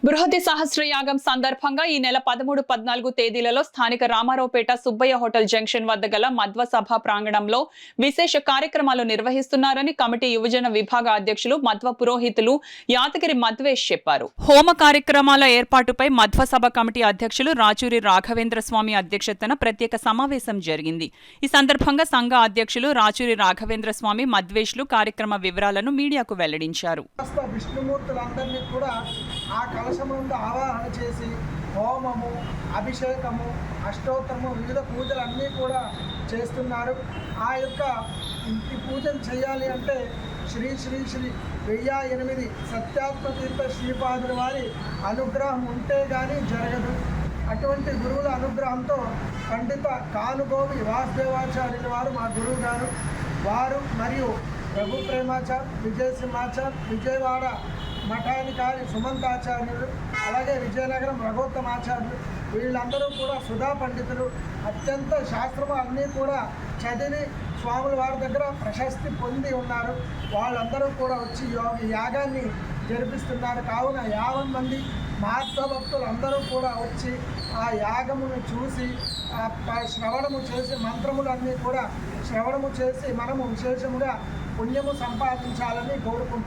బృహతి సహస్ర యాగం సందర్భంగా ఈ నెల 13, 14 తేదీలలో స్థానిక రామారావుపేట సుబ్బయ్య హోటల్ జంక్షన్ వద్ద గల మధ్వ సభ ప్రాంగణంలో విశేష కార్యక్రమాలు నిర్వహిస్తున్నారని కమిటీ యువజన విభాగ అధ్యక్షులు మధ్వ పురోహితులు యాదగిరి మధ్వేష్ చెప్పారు. హోమ కార్యక్రమాల ఏర్పాటుపై మధ్వ సభ కమిటీ అధ్యక్షులు రాచూరి రాఘవేంద్ర స్వామి అధ్యక్షతన ప్రత్యేక సమావేశం జరిగింది. ఈ సందర్భంగా సంఘ అధ్యక్షులు రాచూరి రాఘవేంద్ర స్వామి మధ్వేష్లు కార్యక్రమ వివరాలను మీడియాకు వెల్లడించారు. కలశముందు ఆవాహన చేసి హోమము, అభిషేకము, అష్టోత్తరము, వివిధ పూజలన్నీ కూడా చేస్తున్నారు. ఆ యొక్క ఇంటి పూజలు చేయాలి అంటే శ్రీ శ్రీ శ్రీ 1008 సత్యాత్మతీర్థ శ్రీపాదుల వారి అనుగ్రహం ఉంటే కానీ జరగదు. అటువంటి గురువుల అనుగ్రహంతో పండిత కానుగోవి వాసుదేవాచార్యుల వారు మా గురువు గారు, వారు మరియు రఘు ప్రేమాచార్, విజయసింహాచార్, విజయవాడ మఠాధికారి సుమంతాచార్యులు, అలాగే విజయనగరం రఘోత్తమాచార్యులు, వీళ్ళందరూ కూడా సుధా పండితులు. అత్యంత శాస్త్రము అన్నీ కూడా చదివి స్వాముల వారి దగ్గర ప్రశస్తి పొంది ఉన్నారు. వాళ్ళందరూ కూడా వచ్చి యాగాన్ని జరిపిస్తున్నారు. కావున 50 మంది మహాత్మభక్తులు అందరూ కూడా వచ్చి ఆ యాగమును చూసి శ్రవణము చేసి మంత్రములన్నీ కూడా శ్రవణము చేసి మనము విశేషముగా పుణ్యము సంపాదించాలని కోరుకుంటున్నాం.